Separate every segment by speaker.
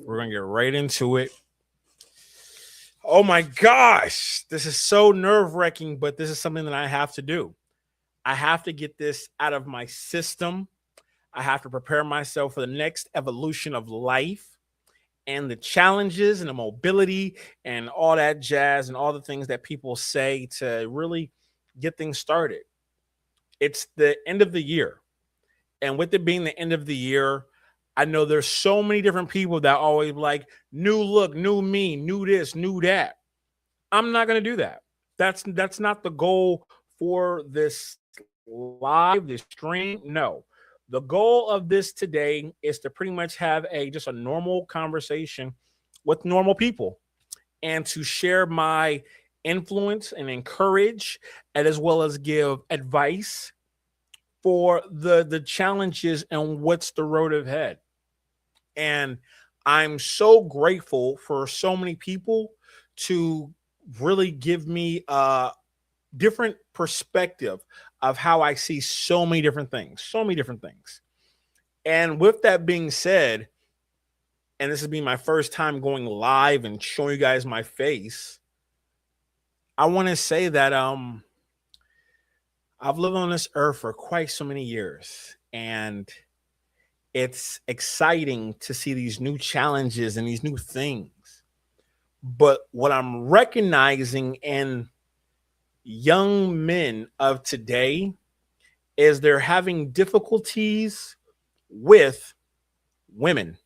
Speaker 1: We're going to get right into it. Oh my gosh, this is so nerve-wracking, but this is something that I have to do. I have to get this out of my system. I have to prepare myself for the next evolution of life and the challenges and the mobility and all that jazz and all the things that people say to really get things started. It's the end of the year. And with it being the end of the year, I know there's so many different people that always like new look, new me, new this, new that. I'm not going to do that. That's not the goal for this live, this stream. No. The goal of this today is to pretty much have a just a normal conversation with normal people and to share my influence and encourage and as well as give advice for the challenges and what's the road ahead. And I'm so grateful for so many people to really give me a different perspective of how I see so many different things, so many different things. And with that being said, and this has been my first time going live and showing you guys my face, I want to say that I've lived on this earth for quite so many years, and it's exciting to see these new challenges and these new things. But what I'm recognizing in young men of today is they're having difficulties with women.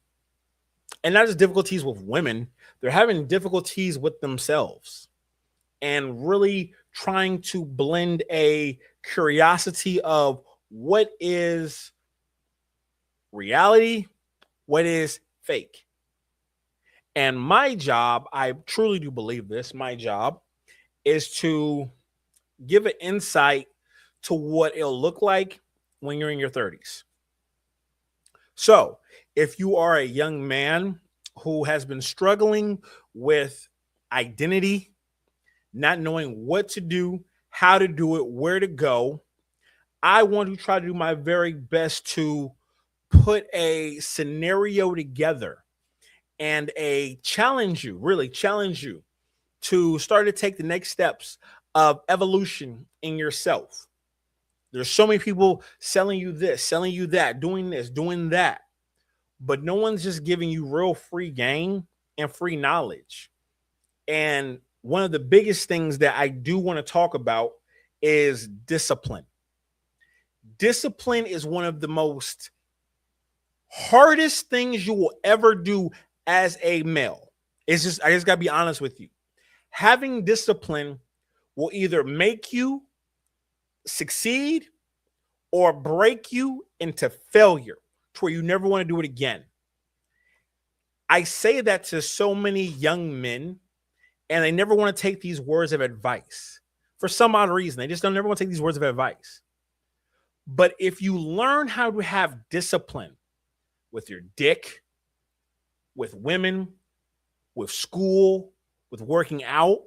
Speaker 1: And not just difficulties with women, they're having difficulties with themselves and really trying to blend a curiosity of what is reality, what is fake. And my job, I truly do believe this, my job is to give an insight to what it'll look like when you're in your 30s. So, if you are a young man who has been struggling with identity, not knowing what to do, how to do it, where to go, I want to try to do my very best to put a scenario together and really challenge you to start to take the next steps of evolution in yourself. There's so many people selling you this, selling you that, doing this, doing that, but no one's just giving you real free game and free knowledge. And one of the biggest things that I do want to talk about is discipline. Discipline is one of the most hardest things you will ever do as a male. I just got to be honest with you. Having discipline will either make you succeed or break you into failure to where you never want to do it again. I say that to so many young men, and they never want to take these words of advice. For some odd reason, they just don't never want to take these words of advice. But if you learn how to have discipline with your dick, with women, with school, with working out,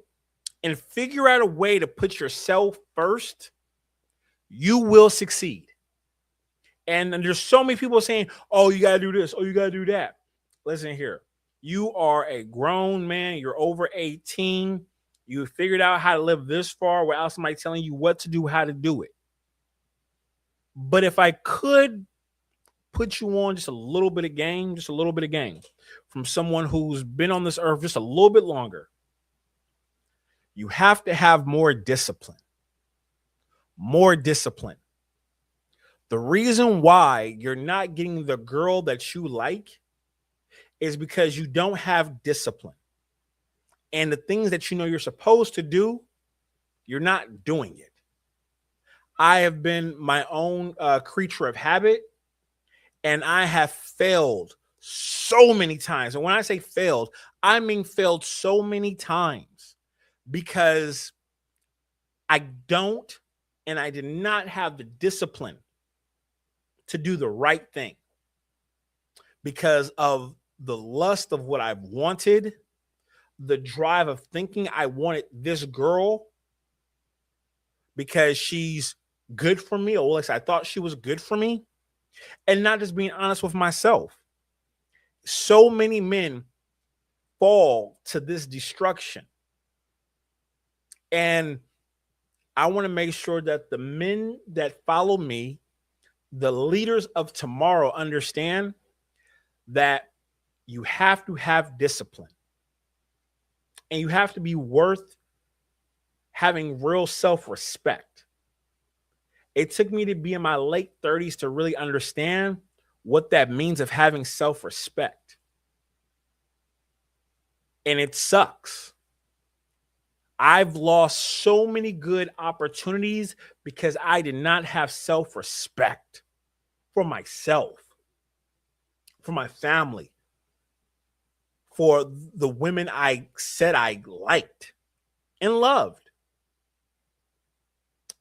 Speaker 1: and figure out a way to put yourself first, you will succeed. And there's so many people saying, oh, you got to do this. Oh, you got to do that. Listen here. You are a grown man. You're over 18. You figured out how to live this far without somebody telling you what to do, how to do it. But if I could put you on just a little bit of game from someone who's been on this earth just a little bit longer, you have to have more discipline. More discipline. The reason why you're not getting the girl that you like is because you don't have discipline. And the things that you know you're supposed to do, you're not doing it. I have been my own creature of habit, and I have failed so many times. And when I say failed, I mean failed so many times because I did not have the discipline to do the right thing because of the lust of what I've wanted, the drive of thinking I wanted this girl because she's good for me, or at least I thought she was good for me, and not just being honest with myself. So many men fall to this destruction. And I want to make sure that the men that follow me, the leaders of tomorrow, understand that you have to have discipline and you have to be worth having real self-respect. It took me to be in my late 30s to really understand what that means of having self-respect. And it sucks. I've lost so many good opportunities because I did not have self-respect for myself, for my family, for the women I said I liked and loved.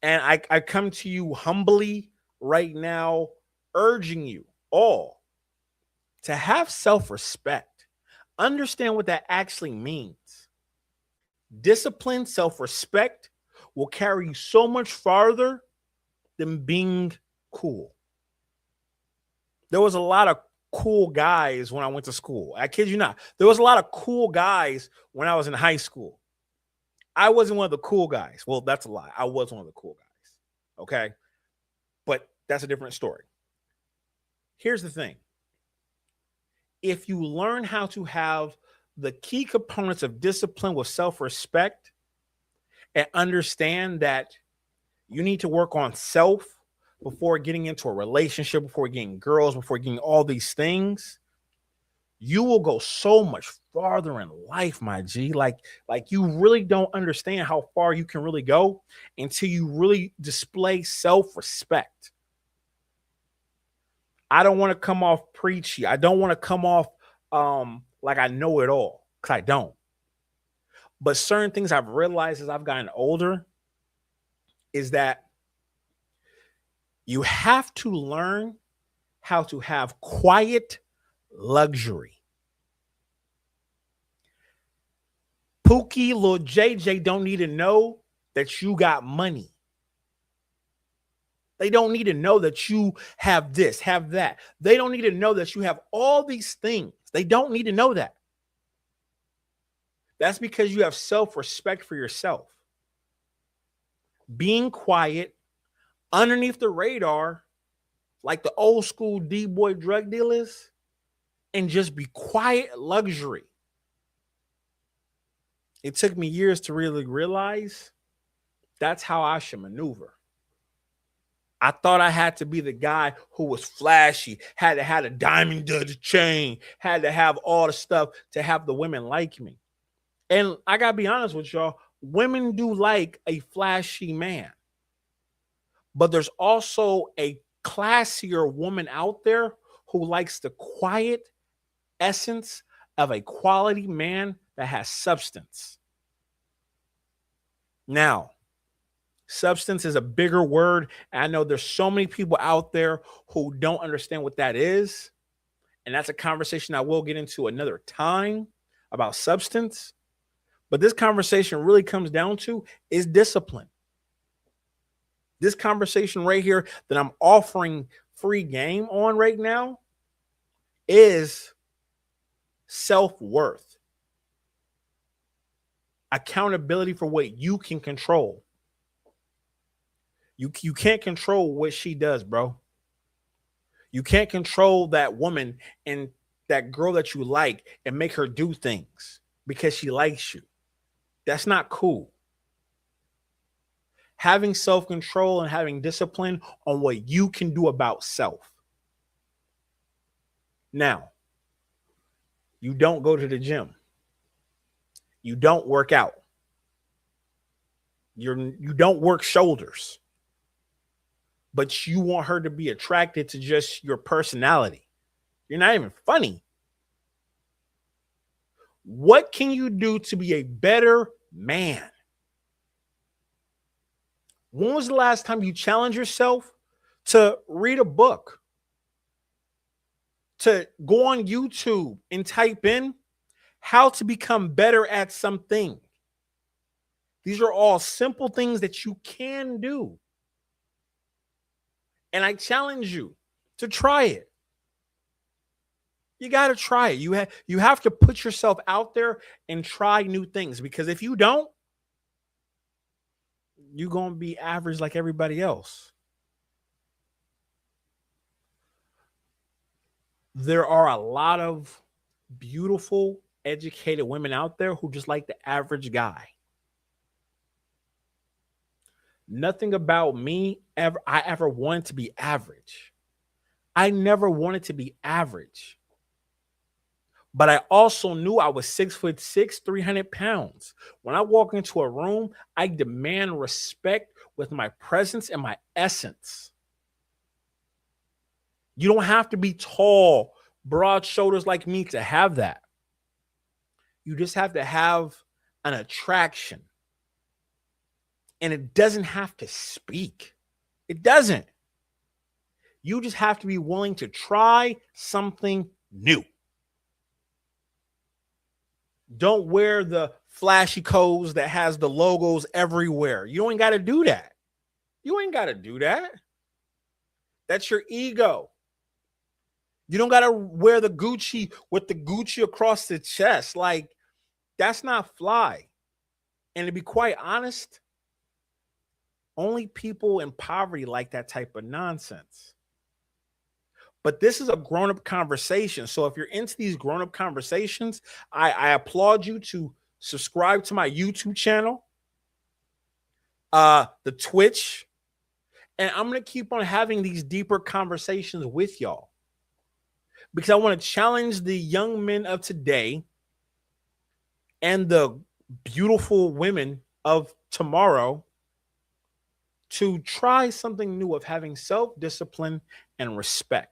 Speaker 1: And I come to you humbly right now, urging you all to have self-respect. Understand what that actually means. Discipline, self-respect will carry you so much farther than being cool. There was a lot of cool guys when I went to school. I kid you not. There was a lot of cool guys when I was in high school. I wasn't one of the cool guys. Well, that's a lie. I was one of the cool guys. Okay. But that's a different story. Here's the thing. If you learn how to have the key components of discipline with self-respect and understand that you need to work on self before getting into a relationship, before getting girls, before getting all these things, you will go so much farther in life, my G. Like you really don't understand how far you can really go until you really display self-respect. I don't want to come off preachy. I don't want to come off like I know it all, because I don't. But certain things I've realized as I've gotten older is that you have to learn how to have quiet luxury. Pookie, Lil JJ don't need to know that you got money. They don't need to know that you have this, have that. They don't need to know that you have all these things. They don't need to know that. That's because you have self-respect for yourself. Being quiet, underneath the radar, like the old school D-boy drug dealers, and just be quiet luxury. It took me years to really realize that's how I should maneuver. I thought I had to be the guy who was flashy, had to have a diamond dust chain, had to have all the stuff to have the women like me. And I got to be honest with y'all, women do like a flashy man. But there's also a classier woman out there who likes the quiet essence of a quality man that has substance. Now, substance is a bigger word. And I know there's so many people out there who don't understand what that is. And that's a conversation I will get into another time about substance. But this conversation really comes down to is discipline. This conversation right here that I'm offering free game on right now is self-worth. Accountability for what you can control. You can't control what she does, bro. You can't control that woman and that girl that you like and make her do things because she likes you. That's not cool. Having self-control and having discipline on what you can do about self. Now, you don't go to the gym. You don't work out. You don't work shoulders. But you want her to be attracted to just your personality. You're not even funny. What can you do to be a better man? When was the last time you challenged yourself to read a book? To go on YouTube and type in how to become better at something. These are all simple things that you can do. And I challenge you to try it. You got to try it. You have to put yourself out there and try new things, because if you don't, you're going to be average like everybody else. There are a lot of beautiful, educated women out there who just like the average guy. Nothing about me I ever wanted to be average. I never wanted to be average. But I also knew I was 6'6", 300 pounds. When I walk into a room, I demand respect with my presence and my essence. You don't have to be tall, broad shoulders like me to have that. You just have to have an attraction. And it doesn't have to speak. It doesn't. You just have to be willing to try something new. Don't wear the flashy coats that has the logos everywhere. You ain't got to do that. You ain't got to do that. That's your ego. You don't got to wear the Gucci with the Gucci across the chest. Like, that's not fly. And to be quite honest, only people in poverty like that type of nonsense. But this is a grown-up conversation. So if you're into these grown-up conversations, I applaud you to subscribe to my YouTube channel, the Twitch, and I'm going to keep on having these deeper conversations with y'all, because I want to challenge the young men of today and the beautiful women of tomorrow to try something new of having self-discipline and respect.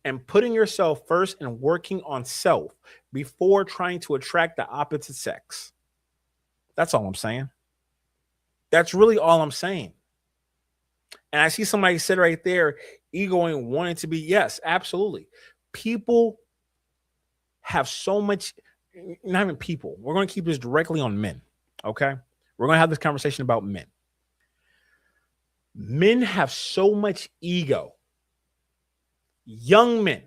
Speaker 1: And putting yourself first and working on self before trying to attract the opposite sex. That's all I'm saying. That's really all I'm saying. And I see somebody said right there, egoing, wanting to be, yes, absolutely. People have so much, not even people. We're going to keep this directly on men, okay? We're going to have this conversation about men. Men have so much ego. Young men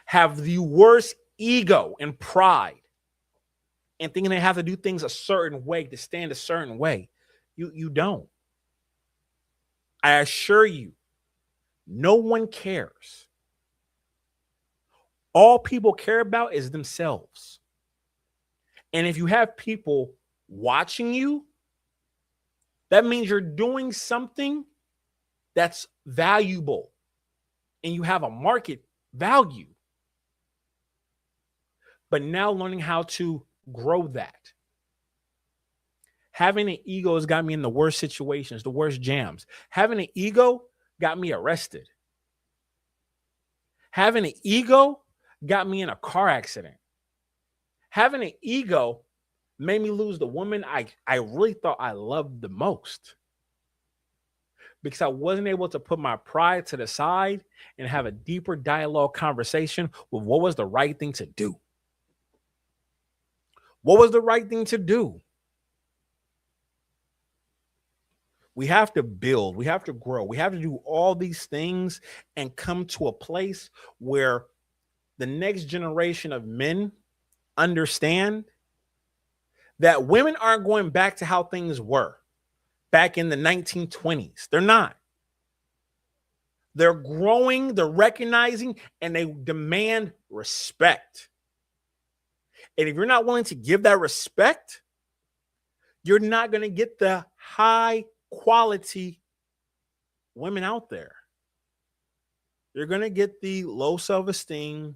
Speaker 1: have the worst ego and pride and thinking they have to do things a certain way to stand a certain way. You don't. I assure you, no one cares. All people care about is themselves. And if you have people watching you, that means you're doing something that's valuable and you have a market value. But now learning how to grow that. Having an ego has got me in the worst situations, the worst jams. Having an ego got me arrested. Having an ego got me in a car accident. Having an ego made me lose the woman I really thought I loved the most, because I wasn't able to put my pride to the side and have a deeper dialogue conversation with what was the right thing to do. What was the right thing to do? We have to build, we have to grow, we have to do all these things and come to a place where the next generation of men understand that women aren't going back to how things were back in the 1920s. They're not. They're growing, they're recognizing, and they demand respect. And if you're not willing to give that respect, you're not going to get the high quality women out there. You're going to get the low self-esteem,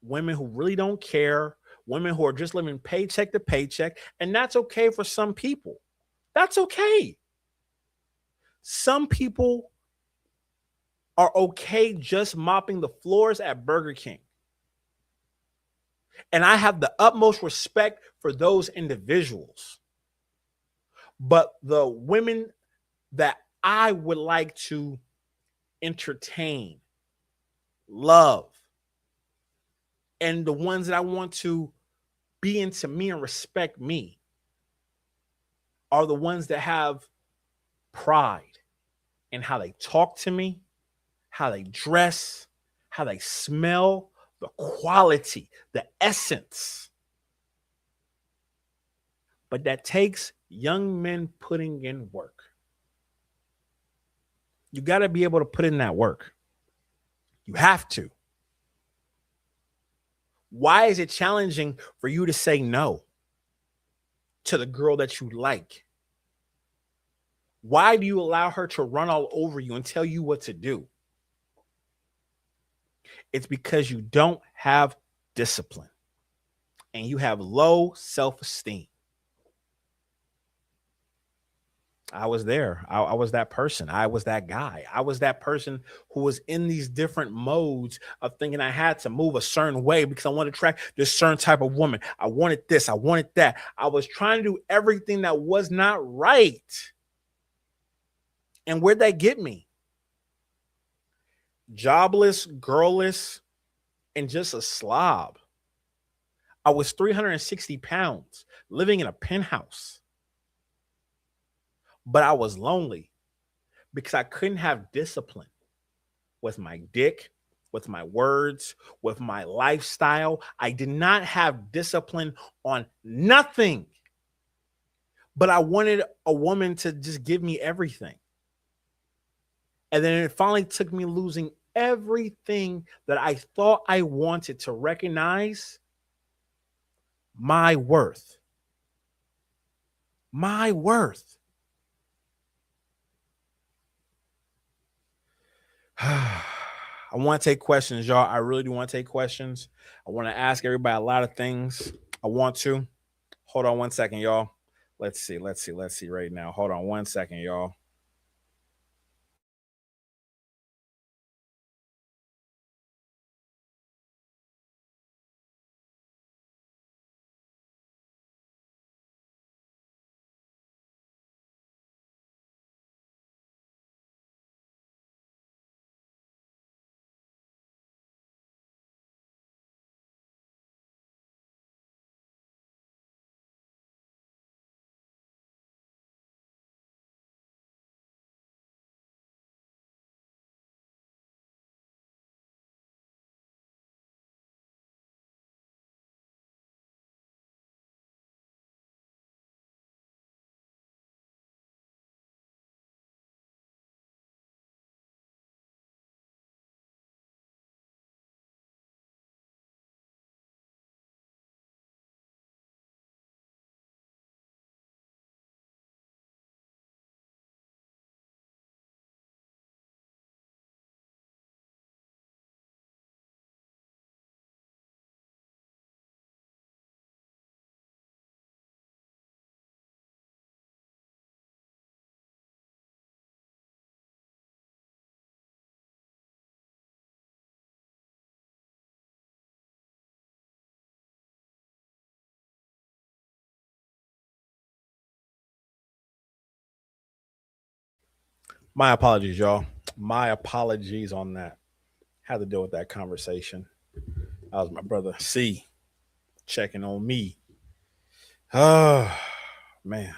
Speaker 1: women who really don't care, women who are just living paycheck to paycheck. And that's okay for some people. That's okay. Some people are okay just mopping the floors at Burger King. And I have the utmost respect for those individuals. But the women that I would like to entertain, love, and the ones that I want to be into me and respect me are the ones that have pride in how they talk to me, how they dress, how they smell, the quality, the essence. But that takes young men putting in work. You got to be able to put in that work. You have to. Why is it challenging for you to say no to the girl that you like? Why do you allow her to run all over you and tell you what to do? It's because you don't have discipline and you have low self esteem. I was there. I was that person. I was that guy. I was that person who was in these different modes of thinking I had to move a certain way because I wanted to attract this certain type of woman. I wanted this. I wanted that. I was trying to do everything that was not right. And where'd that get me? Jobless, girlless, and just a slob. I was 360 pounds living in a penthouse, but I was lonely because I couldn't have discipline with my dick, with my words, with my lifestyle. I did not have discipline on nothing, but I wanted a woman to just give me everything. And then it finally took me losing everything that I thought I wanted to recognize my worth. My worth. I want to take questions, y'all. I really do want to take questions. I want to ask everybody a lot of things. I want to. Hold on one second, y'all. Let's see right now. Hold on one second, y'all. My apologies, y'all. My apologies on that. Had to deal with that conversation. That was my brother C checking on me. Oh man.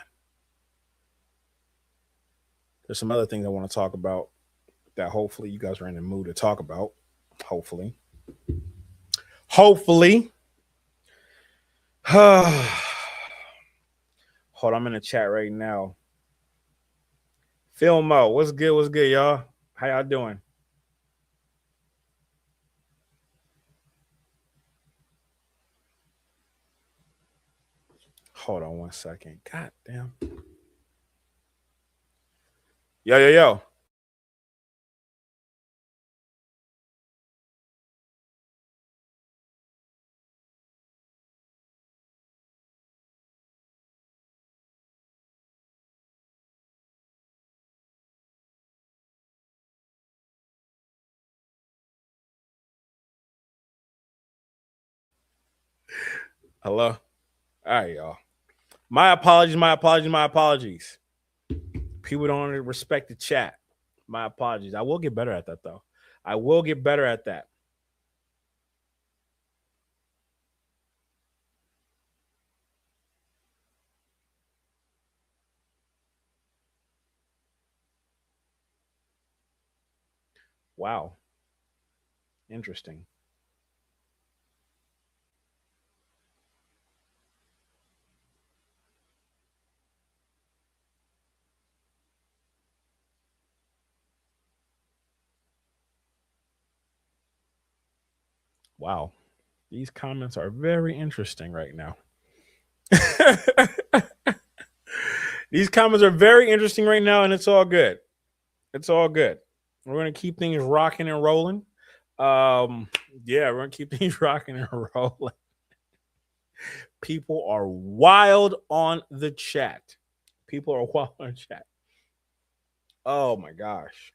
Speaker 1: There's some other things I want to talk about that hopefully you guys are in the mood to talk about. Hopefully. Hopefully. Hold on, I'm in the chat right now. Filmo, what's good? What's good, y'all? How y'all doing? Hold on one second. God damn. Yo, yo, yo. Hello. All right, y'all. My apologies, my apologies, my apologies. People don't respect the chat. My apologies. I will get better at that though. I will get better at that. Wow. Interesting. Wow. These comments are very interesting right now. These comments are very interesting right now, and it's all good. It's all good. We're gonna keep things rocking and rolling. Um, yeah, we're gonna keep things rocking and rolling. People are wild on the chat. People are wild on the chat. Oh my gosh.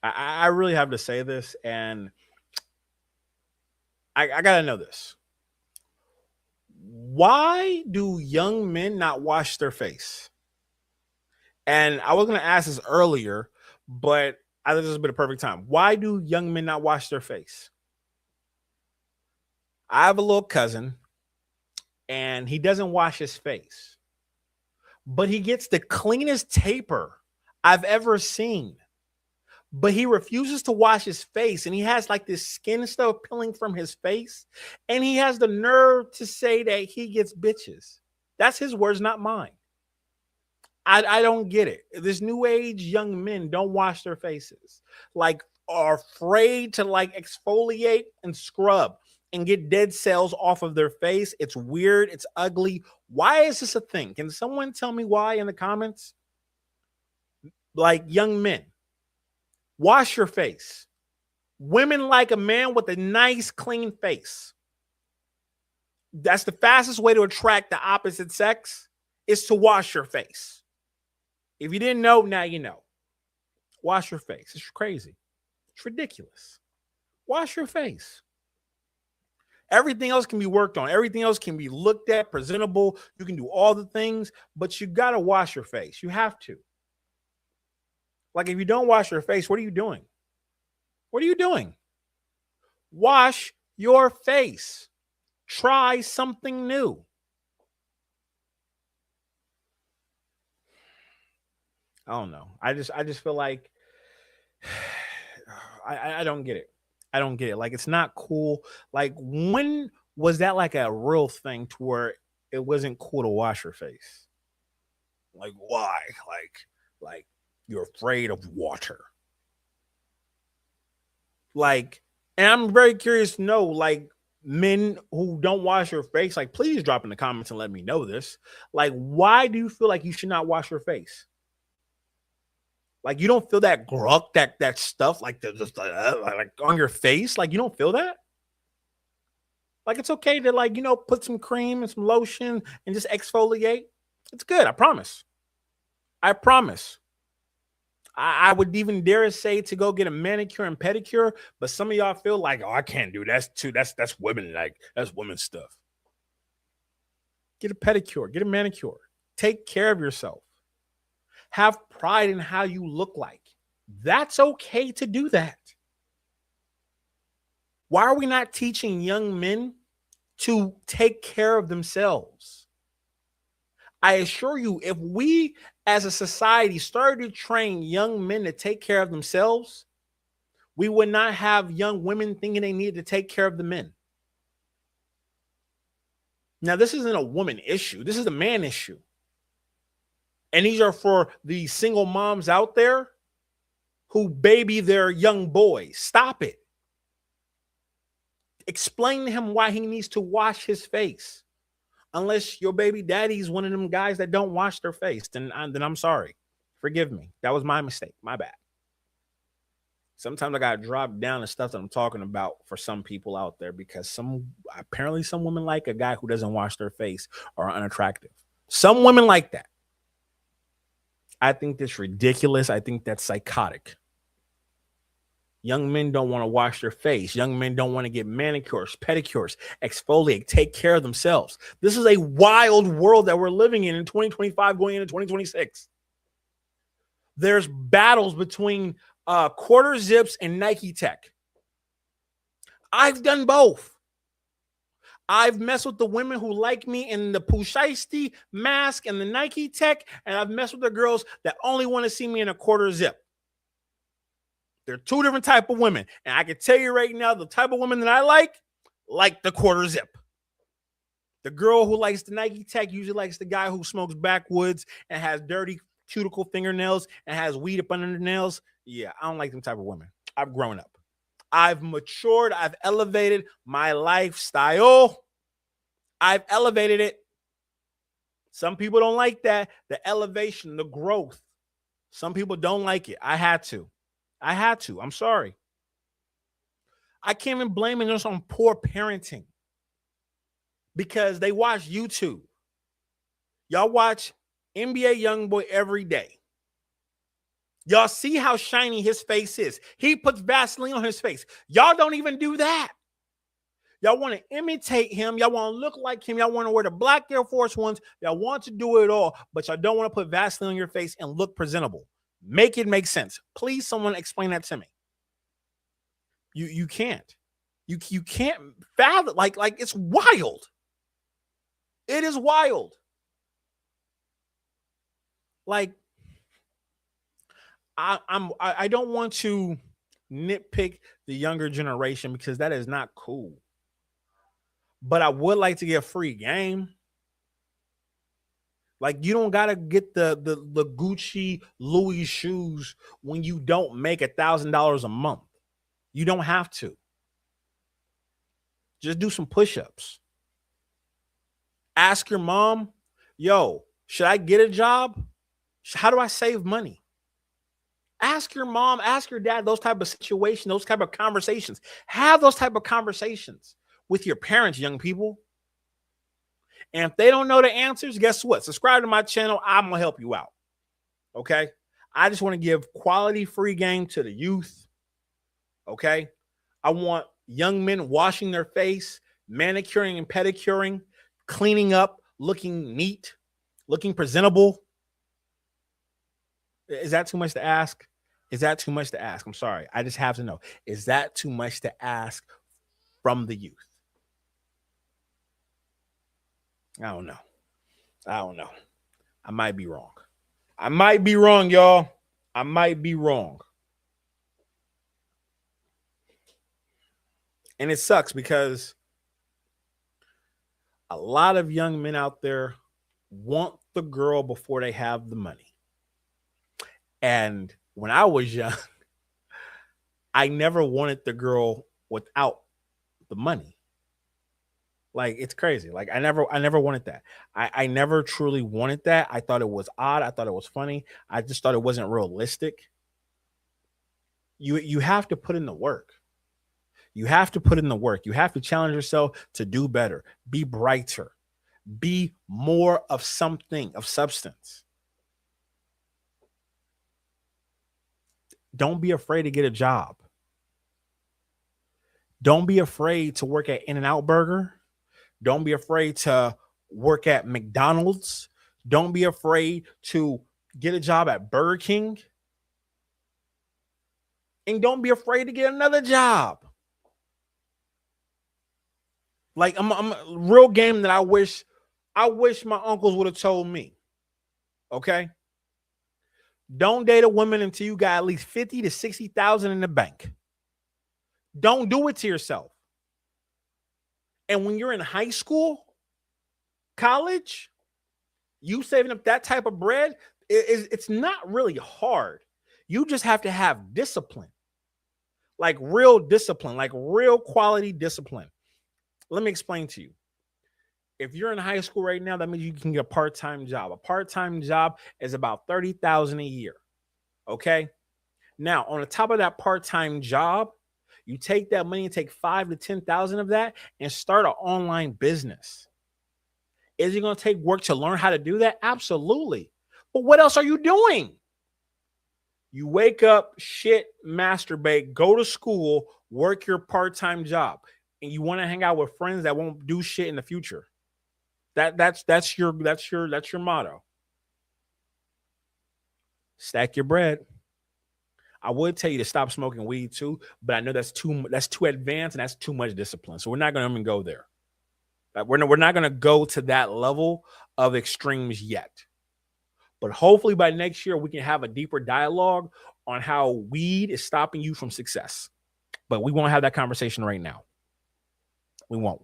Speaker 1: I really have to say this, and I gotta know this. Why do young men not wash their face? And I was gonna ask this earlier, but I think this has been a perfect time. Why do young men not wash their face? I have a little cousin, and he doesn't wash his face, but he gets the cleanest taper I've ever seen. But he refuses to wash his face, and he has like this skin stuff peeling from his face, and he has the nerve to say that he gets bitches. That's his words, not mine. I don't get it. This new age young men don't wash their faces, like are afraid to like exfoliate and scrub and get dead cells off of their face. It's weird. It's ugly. Why is this a thing? Can someone tell me why in the comments? Like, young men, wash your face. Women like a man with a nice, clean face. That's the fastest way to attract the opposite sex, is to wash your face. If you didn't know, now you know. Wash your face. It's crazy. It's ridiculous. Wash your face. Everything else can be worked on. Everything else can be looked at, presentable. You can do all the things, but you got to wash your face. You have to. Like, if you don't wash your face, what are you doing? What are you doing? Wash your face. Try something new. I don't know. I just feel like I don't get it. I don't get it. Like, it's not cool. Like, when was that like a real thing to where it wasn't cool to wash your face? Like, why? Like you're afraid of water. Like, and I'm very curious to know, like, men who don't wash your face, like, please drop in the comments and let me know this. Like, why do you feel like you should not wash your face? Like, you don't feel that gruck, that stuff, like the just like on your face. Like, you don't feel that. Like, it's okay to, like, put some cream and some lotion and just exfoliate. It's good. I promise. I promise. I would even dare say to go get a manicure and pedicure, but some of y'all feel like, oh, I can't do that. That's too. That's women, like, that's women's stuff. Get a pedicure. Get a manicure. Take care of yourself. Have pride in how you look like. That's okay to do that. Why are we not teaching young men to take care of themselves? I assure you, if we as a society started to train young men to take care of themselves, we would not have young women thinking they need to take care of the men. Now, this isn't a woman issue. This is a man issue. And these are for the single moms out there who baby their young boys. Stop it. Explain to him why he needs to wash his face. Unless your baby daddy is one of them guys that don't wash their face, then I'm sorry. Forgive me. That was my mistake. My bad. Sometimes I gotta drop down the stuff that I'm talking about for some people out there, because apparently some women like a guy who doesn't wash their face or are unattractive. Some women like that. I think that's ridiculous. I think that's psychotic. Young men don't want to wash their face. Young men don't want to get manicures, pedicures, exfoliate, take care of themselves. This is a wild world that we're living in 2025 going into 2026. There's battles between quarter zips and Nike Tech. I've done both. I've messed with the women who like me in the Pusheisty mask and the Nike tech, and I've messed with the girls that only want to see me in a quarter zip. They're two different type of women. And I can tell you right now, the type of women that I like the quarter zip. The girl who likes the Nike tech usually likes the guy who smokes backwoods and has dirty cuticle fingernails and has weed up under the nails. Yeah, I don't like them type of women. I've grown up. I've matured. I've elevated my lifestyle. I've elevated it. Some people don't like that. The elevation, the growth. Some people don't like it. I had to. I'm sorry. I can't even blame it on poor parenting because they watch YouTube. Y'all watch NBA YoungBoy every day. Y'all see how shiny his face is. He puts Vaseline on his face. Y'all don't even do that. Y'all want to imitate him. Y'all want to look like him. Y'all want to wear the black Air Force Ones. Y'all want to do it all, but y'all don't want to put Vaseline on your face and look presentable. Make it make sense. Please, someone explain that to me. You can't. You can't fathom. Like it's wild. It is wild. Like I don't want to nitpick the younger generation because that is not cool. But I would like to get free game. Like you don't gotta get the Gucci Louis shoes when you don't make $1,000 a month. You don't have to. Just do some push-ups. Ask your mom, yo, should I get a job? How do I save money? Ask your mom, ask your dad, those type of situations, those type of conversations. Have those type of conversations with your parents, young people. And if they don't know the answers, guess what? Subscribe to my channel. I'm going to help you out. Okay? I just want to give quality free game to the youth. Okay? I want young men washing their face, manicuring and pedicuring, cleaning up, looking neat, looking presentable. Is that too much to ask? Is that too much to ask? I'm sorry. I just have to know. Is that too much to ask from the youth? I don't know. I might be wrong. Y'all. I might be wrong. And it sucks because a lot of young men out there want the girl before they have the money. And when I was young, I never wanted the girl without the money. Like, it's crazy. Like, I never wanted that. I never truly wanted that. I thought it was odd. I thought it was funny. I just thought it wasn't realistic. You have to put in the work. You have to put in the work. You have to challenge yourself to do better, be brighter, be more of something, of substance. Don't be afraid to get a job. Don't be afraid to work at In-N-Out Burger. Don't be afraid to work at McDonald's. Don't be afraid to get a job at Burger King. And don't be afraid to get another job. Like, I'm a real game that I wish my uncles would have told me. Okay? Don't date a woman until you got at least 50 to 60,000 in the bank. Don't do it to yourself. And when you're in high school, college, you saving up that type of bread, it's not really hard. You just have to have discipline. Like real discipline, like real quality discipline. Let me explain to you. If you're in high school right now, that means you can get a part-time job. A part-time job is about $30,000 a year. Okay? Now, on the top of that part-time job, you take that money and take 5 to 10,000 of that and start an online business. Is it going to take work to learn how to do that? Absolutely. But what else are you doing? You wake up, shit, masturbate, go to school, work your part-time job, and you want to hang out with friends that won't do shit in the future. That's your motto. Stack your bread. I would tell you to stop smoking weed too, but I know that's too advanced and that's too much discipline. So we're not going to even go there. We're not going to go to that level of extremes yet. But hopefully by next year, we can have a deeper dialogue on how weed is stopping you from success. But we won't have that conversation right now. We won't.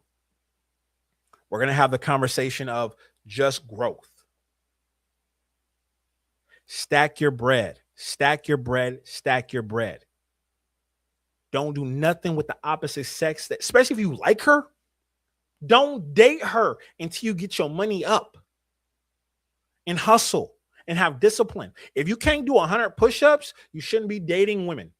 Speaker 1: We're going to have the conversation of just growth. Stack your bread. Stack your bread. Stack your bread. Don't do nothing with the opposite sex, especially if you like her. Don't date her until you get your money up and hustle and have discipline. If you can't do 100 push-ups, you shouldn't be dating women.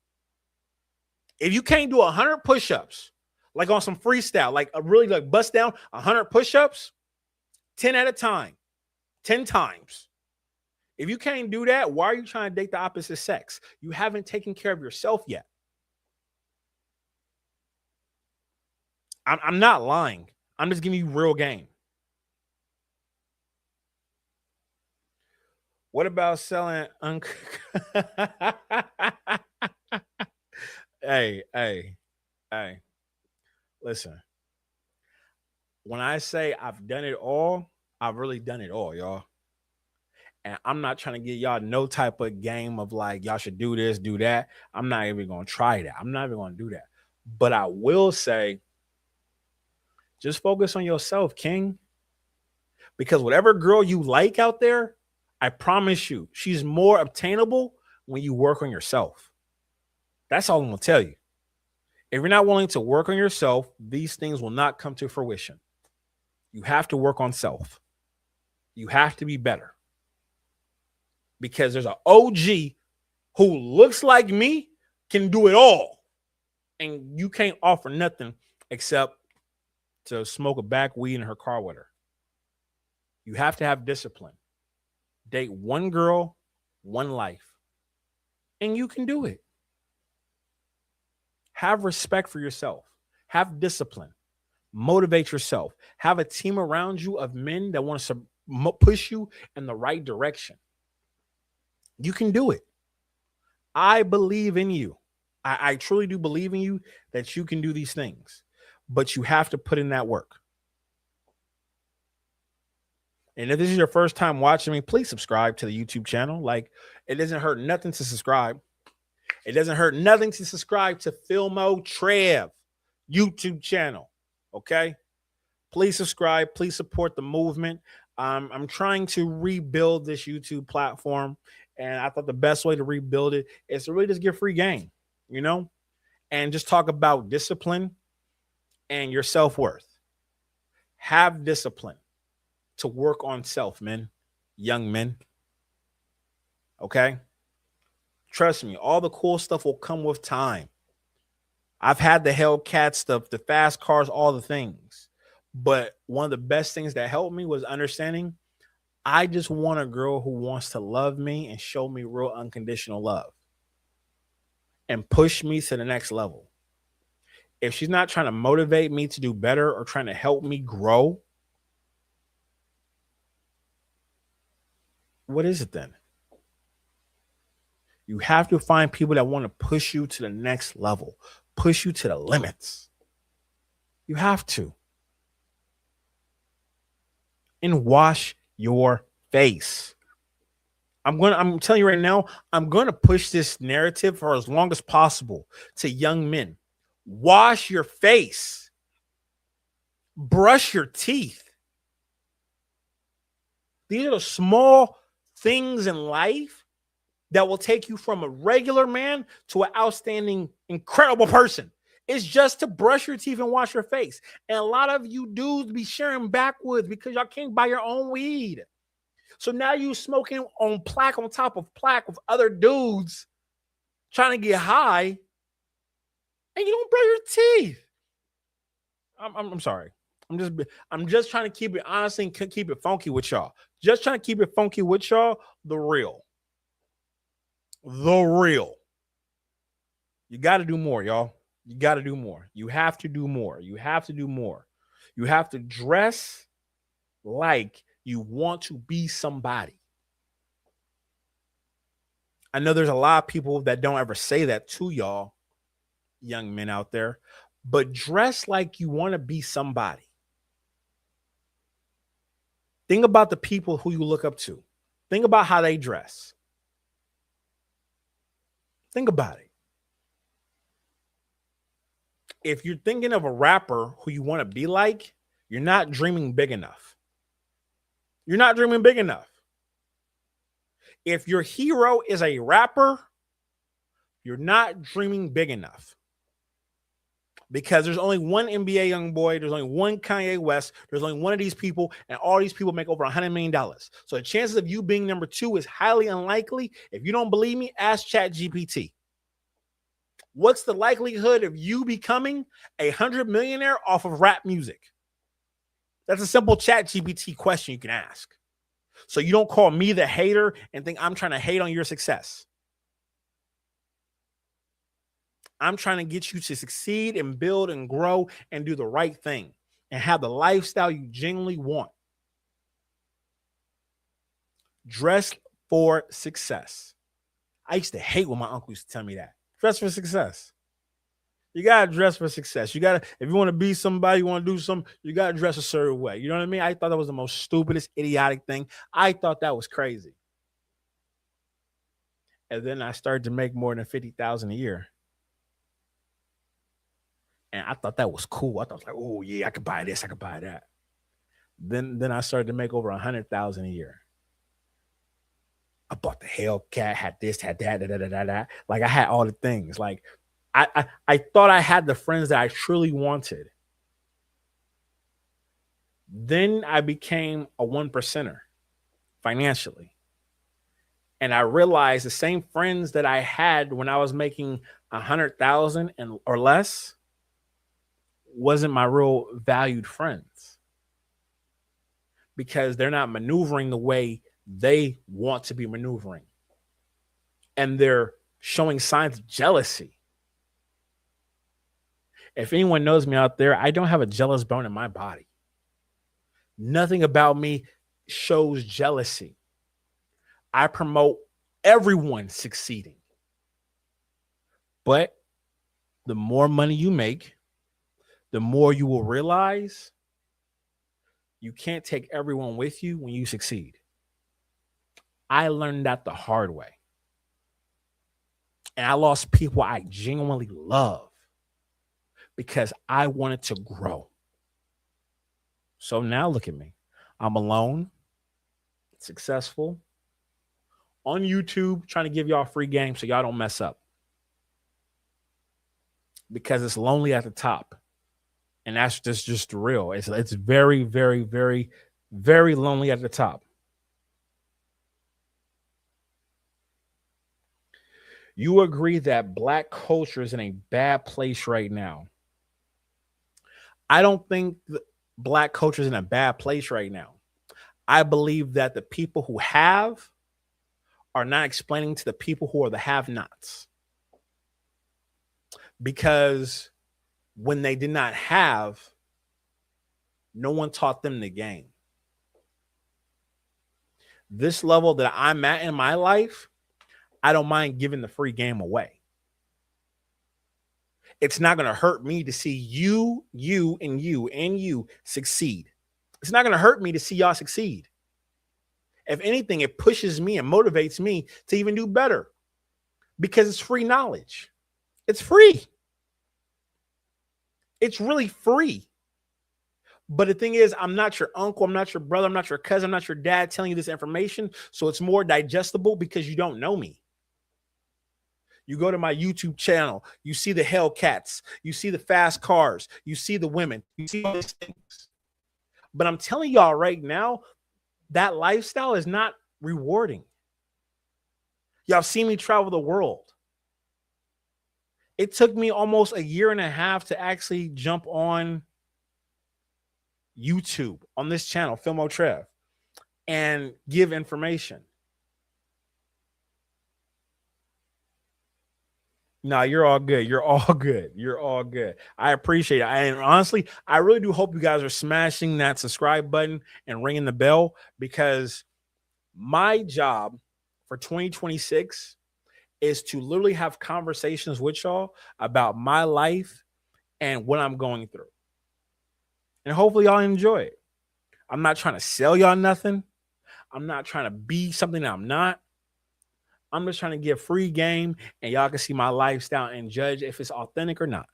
Speaker 1: If you can't do 100 push-ups, like on some freestyle, like a really like bust down 100 push-ups, 10 at a time, 10 times. If you can't do that, why are you trying to date the opposite sex? You haven't taken care of yourself yet. I'm not lying. I'm just giving you real game. What about selling Hey. Listen. When I say I've done it all, I've really done it all, y'all. And I'm not trying to get y'all no type of game of like, y'all should do this, do that. I'm not even going to try that. I'm not even going to do that. But I will say, just focus on yourself, King. Because whatever girl you like out there, I promise you, she's more obtainable when you work on yourself. That's all I'm going to tell you. If you're not willing to work on yourself, these things will not come to fruition. You have to work on self. You have to be better. Because there's an OG who looks like me, can do it all. And you can't offer nothing except to smoke a back weed in her car with her. You have to have discipline. Date one girl, one life. And you can do it. Have respect for yourself. Have discipline. Motivate yourself. Have a team around you of men that want to push you in the right direction. You can do it. I believe in you. I truly do believe in you that you can do these things. But you have to put in that work. And if this is your first time watching me, please subscribe to the YouTube channel. Like, it doesn't hurt nothing to subscribe. It doesn't hurt nothing to subscribe to Filmo Trev YouTube channel. Okay? Please subscribe. Please support the movement. I'm trying to rebuild this YouTube platform. And I thought the best way to rebuild it is to really just give free game, you know, and just talk about discipline and your self-worth. Have discipline to work on self, men, young men. Okay? Trust me, all the cool stuff will come with time. I've had the Hellcat stuff, the fast cars, all the things. But one of the best things that helped me was understanding I just want a girl who wants to love me and show me real unconditional love and push me to the next level. If she's not trying to motivate me to do better or trying to help me grow, what is it then? You have to find people that want to push you to the next level, push you to the limits. You have to. And wash your face. I'm telling you right now, I'm going to push this narrative for as long as possible to young men. Wash your face. Brush your teeth. These are the small things in life that will take you from a regular man to an outstanding, incredible person. It's just to brush your teeth and wash your face. And a lot of you dudes be sharing backwoods because y'all can't buy your own weed. So now you smoking on plaque on top of plaque with other dudes trying to get high, and you don't brush your teeth. I'm sorry. I'm just trying to keep it honest and keep it funky with y'all. Just trying to keep it funky with y'all. The real. You got to do more, y'all. You got to do more. You have to do more. You have to do more. You have to dress like you want to be somebody. I know there's a lot of people that don't ever say that to y'all, young men out there, but dress like you want to be somebody. Think about the people who you look up to. Think about how they dress. Think about it. If you're thinking of a rapper who you want to be like, you're not dreaming big enough. You're not dreaming big enough. If your hero is a rapper, you're not dreaming big enough. Because there's only one NBA young boy, there's only one Kanye West, there's only one of these people, and all these people make over $100 million. So the chances of you being number two is highly unlikely. If you don't believe me, ask ChatGPT. What's the likelihood of you becoming a 100 millionaire off of rap music? That's a simple ChatGPT question you can ask. So you don't call me the hater and think I'm trying to hate on your success. I'm trying to get you to succeed and build and grow and do the right thing and have the lifestyle you genuinely want. Dress for success. I used to hate when my uncle used to tell me that. Dress for success. You got to dress for success. You got to, if you want to be somebody, you want to do something, you got to dress a certain way. You know what I mean? I thought that was the most stupidest, idiotic thing. I thought that was crazy. And then I started to make more than $50,000 a year. And I thought that was cool. I thought, like, oh yeah, I could buy this, I could buy that. Then I started to make over $100,000 a year. I bought the Hellcat, had this, had that, Like I had all the things. Like I thought I had the friends that I truly wanted. Then I became a 1%er financially. And I realized the same friends that I had when I was making 100,000 and or less wasn't my real valued friends, because they're not maneuvering the way they want to be maneuvering. And they're showing signs of jealousy. If anyone knows me out there, I don't have a jealous bone in my body. Nothing about me shows jealousy. I promote everyone succeeding. But the more money you make, the more you will realize you can't take everyone with you when you succeed. I learned that the hard way. And I lost people I genuinely love because I wanted to grow. So now look at me. I'm alone, successful, on YouTube, trying to give y'all free game so y'all don't mess up. Because it's lonely at the top. And that's just real. It's very, very, very, very lonely at the top. You agree that Black culture is in a bad place right now. I don't think Black culture is in a bad place right now. I believe that the people who have are not explaining to the people who are the have-nots. Because when they did not have, no one taught them the game. This level that I'm at in my life, I don't mind giving the free game away. It's not going to hurt me to see you succeed. It's not going to hurt me to see y'all succeed. If anything, it pushes me and motivates me to even do better because it's free knowledge. It's free. It's really free. But the thing is, I'm not your uncle, I'm not your brother, I'm not your cousin, I'm not your dad telling you this information. So it's more digestible because you don't know me. You go to my YouTube channel, you see the Hellcats, you see the fast cars, you see the women, you see all these things. But I'm telling y'all right now, that lifestyle is not rewarding. Y'all seen me travel the world. It took me almost a year and a half to actually jump on YouTube on this channel, Filmo Trev, and give information. No, you're all good. You're all good. You're all good. I appreciate it. And honestly, I really do hope you guys are smashing that subscribe button and ringing the bell, because my job for 2026 is to literally have conversations with y'all about my life and what I'm going through. And hopefully y'all enjoy it. I'm not trying to sell y'all nothing. I'm not trying to be something that I'm not. I'm just trying to give free game and y'all can see my lifestyle and judge if it's authentic or not.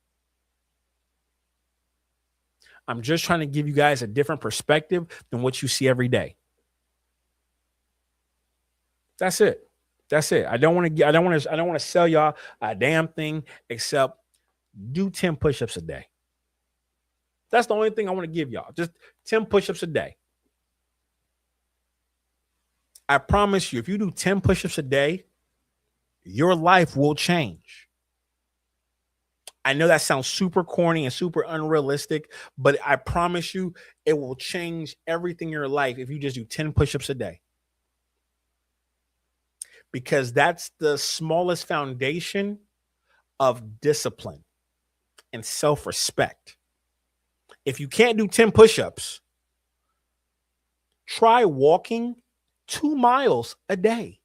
Speaker 1: I'm just trying to give you guys a different perspective than what you see every day. That's it. That's it. I don't want to sell y'all a damn thing except do 10 push-ups a day. That's the only thing I want to give y'all. Just 10 push-ups a day. I promise you, if you do 10 push-ups a day, your life will change. I know that sounds super corny and super unrealistic, but I promise you it will change everything in your life if you just do 10 push-ups a day. Because that's the smallest foundation of discipline and self-respect. If you can't do 10 push-ups, try walking 2 miles a day.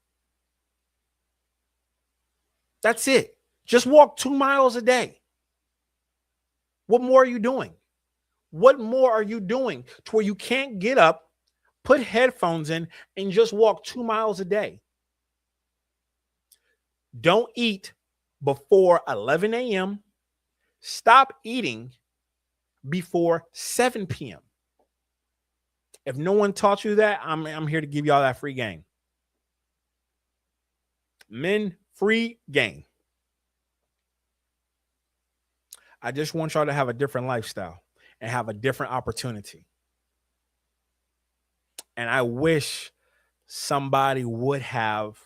Speaker 1: That's it. Just walk 2 miles a day. What more are you doing? What more are you doing to where you can't get up, put headphones in, and just walk 2 miles a day? Don't eat before 11 a.m. Stop eating before 7 p.m. If no one taught you that, I'm here to give y'all that free game. Men, free game. I just want y'all to have a different lifestyle and have a different opportunity. And I wish somebody would have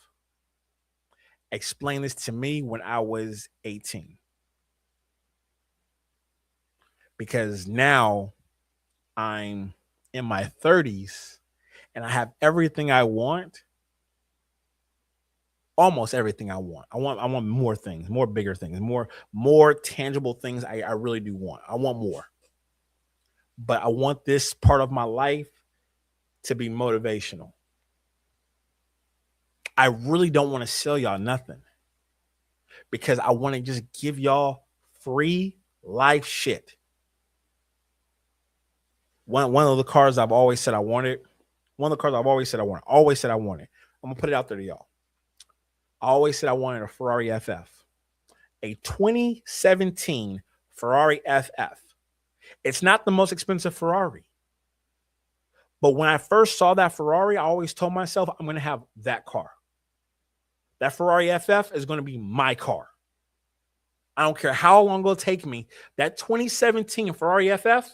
Speaker 1: explained this to me when I was 18. Because now I'm in my 30s and I have everything I want. Almost everything I want. I want more things, more bigger things, more tangible things. I really do want. I want more. But I want this part of my life to be motivational. I really don't want to sell y'all nothing because I want to just give y'all free life shit. One of the cars I've always said I wanted. One of the cars I've always said I wanted. Always said I wanted. I'm gonna put it out there to y'all. I always said I wanted a Ferrari FF, a 2017 Ferrari FF. It's not the most expensive Ferrari. But when I first saw that Ferrari, I always told myself, I'm going to have that car. That Ferrari FF is going to be my car. I don't care how long it'll take me. That 2017 Ferrari FF,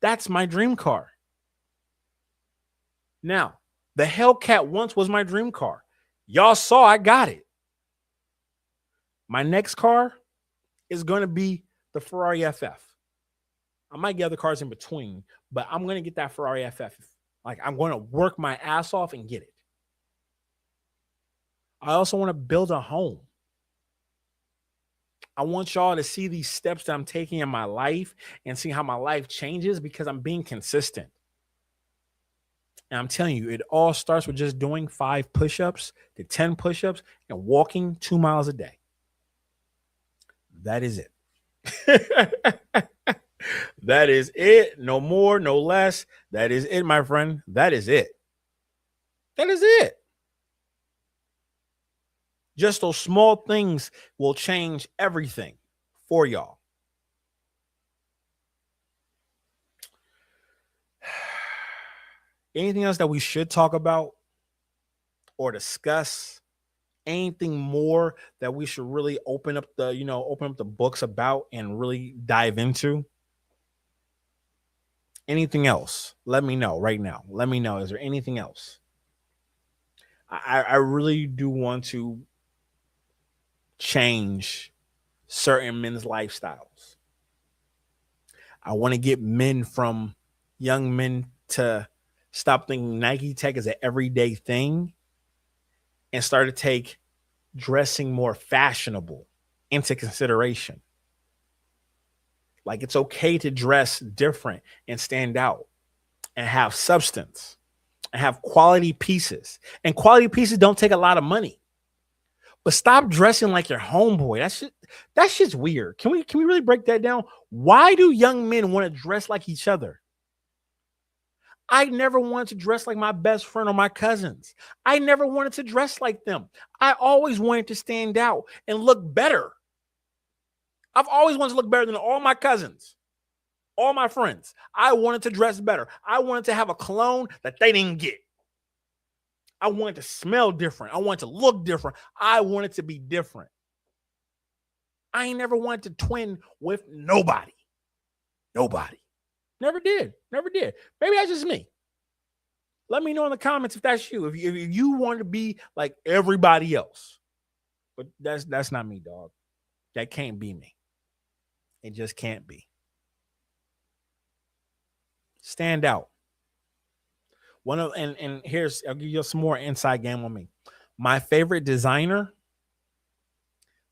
Speaker 1: that's my dream car. Now, the Hellcat once was my dream car. Y'all saw I got it. My next car is going to be the Ferrari FF. I might get other cars in between, but I'm going to get that Ferrari FF. Like, I'm going to work my ass off and get it. I also want to build a home. I want y'all to see these steps that I'm taking in my life and see how my life changes because I'm being consistent. And I'm telling you, it all starts with just doing 5 push-ups to 10 push-ups and walking 2 miles a day. That is it. That is it. No more, no less. That is it, my friend. That is it. That is it. Just those small things will change everything for y'all. Anything else that we should talk about or discuss? Anything more that we should really open up the books about and really dive into? Anything else? Let me know right now. Let me know. Is there anything else? I really do want to change certain men's lifestyles. I want to get men from young men to stop thinking Nike Tech is an everyday thing and start to take dressing more fashionable into consideration. Like, it's okay to dress different and stand out and have substance and have quality pieces. And quality pieces don't take a lot of money. But stop dressing like your homeboy. That's just weird. Can we really break that down? Why do young men want to dress like each other? I never wanted to dress like my best friend or my cousins. I never wanted to dress like them. I always wanted to stand out and look better. I've always wanted to look better than all my cousins, all my friends. I wanted to dress better. I wanted to have a cologne that they didn't get. I wanted to smell different. I wanted to look different. I wanted to be different. I ain't never wanted to twin with nobody. Nobody. Never did. Never did. Maybe that's just me. Let me know in the comments if that's you. If you want to be like everybody else. But that's not me, dog. That can't be me. It just can't be. Stand out. And here's, I'll give you some more inside game on me. My favorite designer,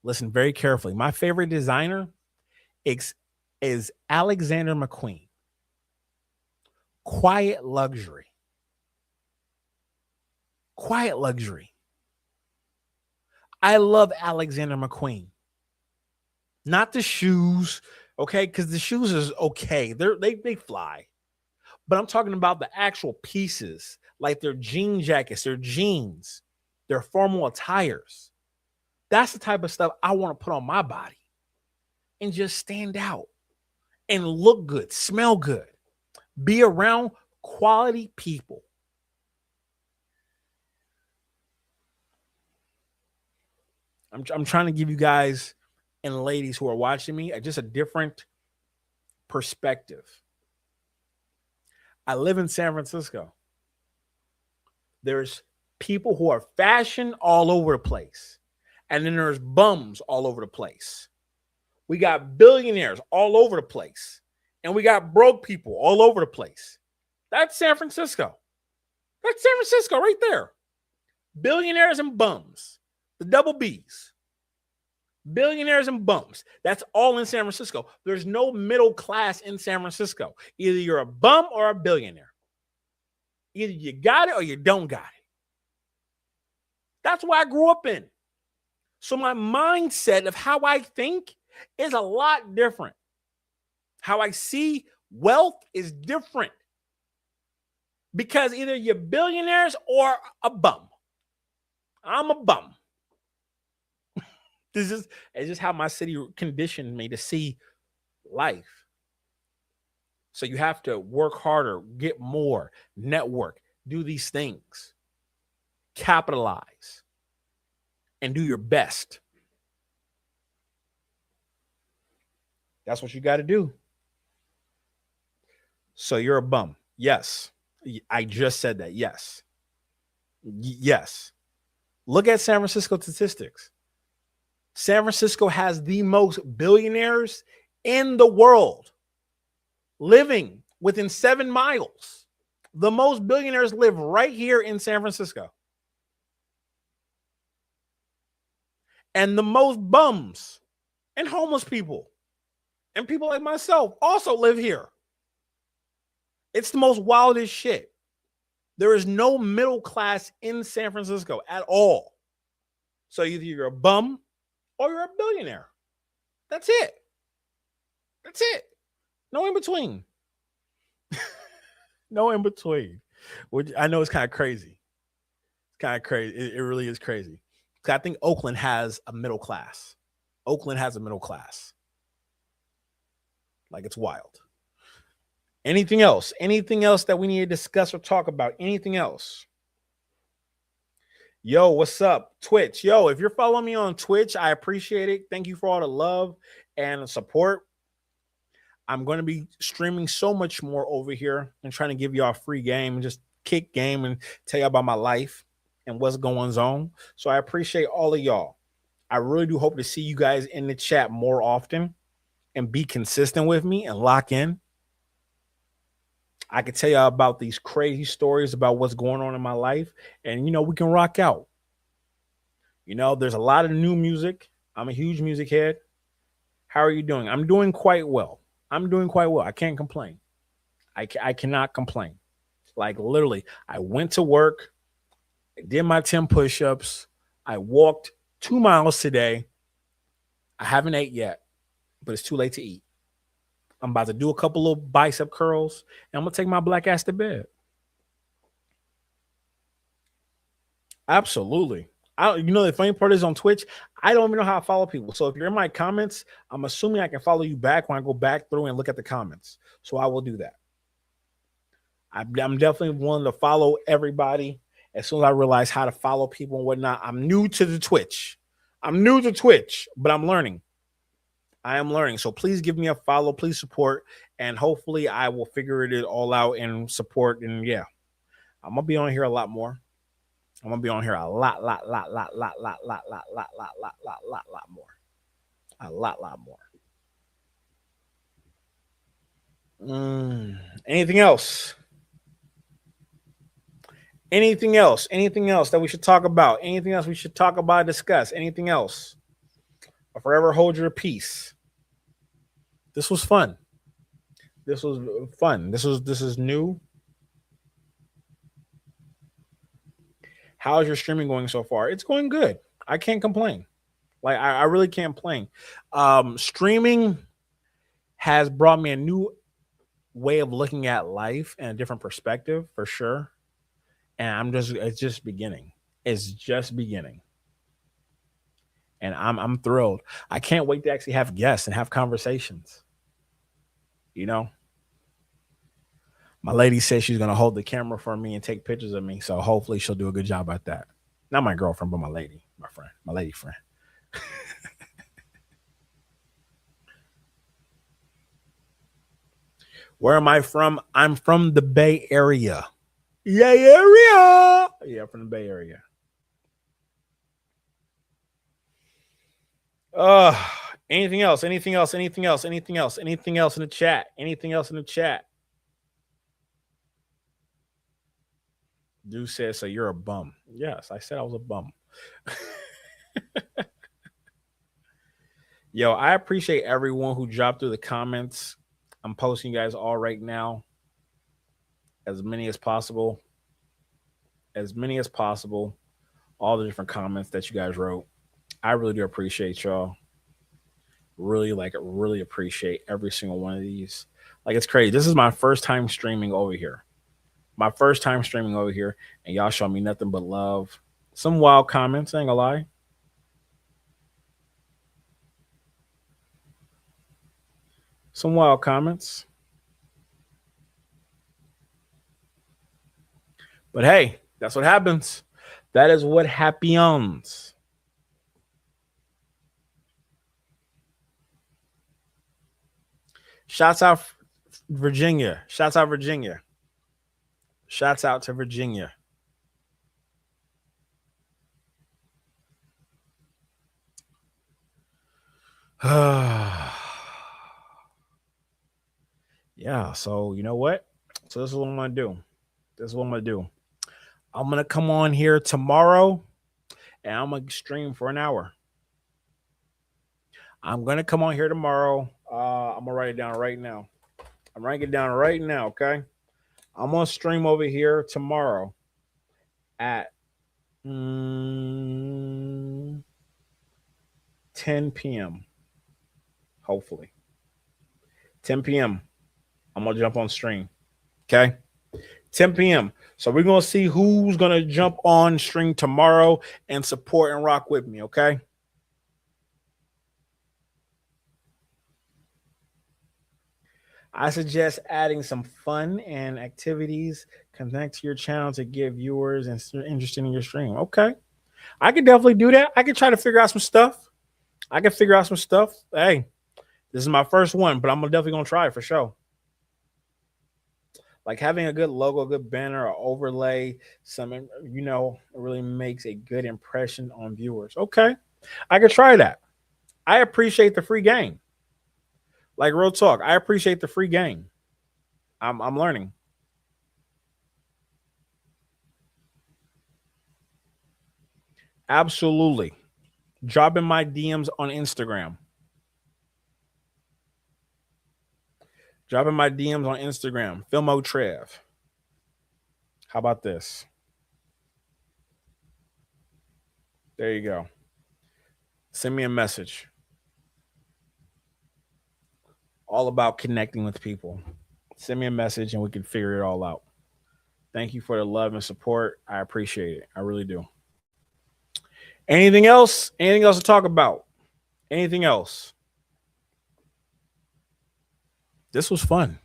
Speaker 1: listen very carefully. My favorite designer is Alexander McQueen. Quiet luxury. Quiet luxury. I love Alexander McQueen. Not the shoes, okay? Because the shoes is okay. They fly. But I'm talking about the actual pieces, like their jean jackets, their jeans, their formal attires. That's the type of stuff I want to put on my body and just stand out and look good, smell good, be around quality people. I'm trying to give you guys and ladies who are watching me just a different perspective. I live in San Francisco. There's people who are fashion all over the place. And then there's bums all over the place. We got billionaires all over the place. And we got broke people all over the place. That's San Francisco. That's San Francisco right there. Billionaires and bums. The double B's. Billionaires and bums. That's all in San Francisco. There's no middle class in San Francisco. Either you're a bum or a billionaire. Either you got it or you don't got it. That's what I grew up in. So my mindset of how I think is a lot different. How I see wealth is different. Because either you're billionaires or a bum. I'm a bum. It's just how my city conditioned me to see life. So you have to work harder, get more, network, do these things, capitalize, and do your best. That's what you got to do. So you're a bum. Yes. I just said that. Yes. Yes. Look at San Francisco statistics. San Francisco has the most billionaires in the world living within 7 miles. The most billionaires live right here in San Francisco. And the most bums and homeless people and people like myself also live here. It's the most wildest shit. There is no middle class in San Francisco at all. So either you're a bum or you're a billionaire. That's it. That's it. No in between. No in between. Which I know it's kind of crazy. It's kind of crazy. It really is crazy. I think Oakland has a middle class. Oakland has a middle class. Like, it's wild. Anything else? Anything else that we need to discuss or talk about? Anything else? Yo, what's up? Twitch. Yo, if you're following me on Twitch, I appreciate it. Thank you for all the love and support. I'm going to be streaming so much more over here and trying to give y'all a free game and just kick game and tell you about my life and what's going on. So I appreciate all of y'all. I really do hope to see you guys in the chat more often and be consistent with me and lock in. I can tell you about these crazy stories about what's going on in my life. And, we can rock out. There's a lot of new music. I'm a huge music head. How are you doing? I'm doing quite well. I can't complain. I cannot complain. Like, literally, I went to work. I did my 10 push-ups. I walked 2 miles today. I haven't ate yet, but it's too late to eat. I'm about to do a couple of bicep curls, and I'm going to take my black ass to bed. Absolutely. The funny part is on Twitch, I don't even know how to follow people. So if you're in my comments, I'm assuming I can follow you back when I go back through and look at the comments. So I will do that. I'm definitely willing to follow everybody as soon as I realize how to follow people and whatnot. I'm new to the Twitch. I'm new to Twitch, but I'm learning. I am learning. So please give me a follow, please support, and hopefully I will figure it all out and support. And yeah, I'm gonna be on here a lot more. I'm gonna be on here a lot more. A lot more. Anything else? Anything else? Anything else that we should talk about? Anything else we should talk about, discuss? Anything else? Or forever hold your peace. This was fun. This was fun. This is new. How's your streaming going so far? It's going good. I can't complain. Like I really can't complain. Streaming has brought me a new way of looking at life and a different perspective for sure. And it's just beginning. It's just beginning. And I'm thrilled. I can't wait to actually have guests and have conversations. You know, my lady says she's gonna hold the camera for me and take pictures of me. So hopefully she'll do a good job at that. Not my girlfriend, but my lady, my friend, my lady friend. Where am I from? I'm from the Bay Area. Yeah, area. Yeah, from the Bay Area. Uh anything else? Anything else? Anything else? Anything else? Anything else in the chat? Anything else in the chat? Dude says, so you're a bum. Yes, I said I was a bum. Yo, I appreciate everyone who dropped through the comments. I'm posting you guys all right now. As many as possible. As many as possible. All the different comments that you guys wrote. I really do appreciate y'all. Really appreciate every single one of these. Like it's crazy. This is my first time streaming over here. My first time streaming over here, and y'all show me nothing but love. Some wild comments, ain't gonna lie. Some wild comments. But hey, that's what happens. That is what happens. Shouts out Virginia. Shouts out Virginia. Shouts out to Virginia. Yeah, so you know what? So this is what I'm gonna do. This is what I'm gonna do. I'm gonna come on here tomorrow and I'm gonna stream for an hour. I'm gonna come on here tomorrow. I'm gonna write it down right now. I'm writing it down right now, okay? I'm gonna stream over here tomorrow at 10 p.m. Hopefully, 10 p.m. I'm gonna jump on stream. Okay, 10 p.m. So we're gonna see who's gonna jump on stream tomorrow and support and rock with me. Okay. I suggest adding some fun and activities. Connect to your channel to get viewers and interested in your stream. Okay, I could definitely do that. I could try to figure out some stuff. I can figure out some stuff. Hey, this is my first one, but I'm definitely gonna try it for sure. Like having a good logo, a good banner, or overlay, some really makes a good impression on viewers. Okay, I could try that. I appreciate the free game. Like real talk, I appreciate the free game. I'm learning. Absolutely. Drop in my DMs on Instagram. Drop in my DMs on Instagram. Filmo Trev. How about this? There you go. Send me a message. All about connecting with people. Send me a message and we can figure it all out. Thank you for the love and support. I appreciate it. I really do. Anything else? Anything else to talk about? Anything else? This was fun.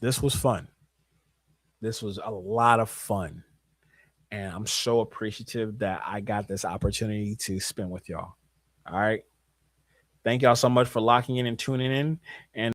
Speaker 1: This was fun. This was a lot of fun. And I'm so appreciative that I got this opportunity to spend with y'all. All right. Thank y'all so much for locking in and tuning in. And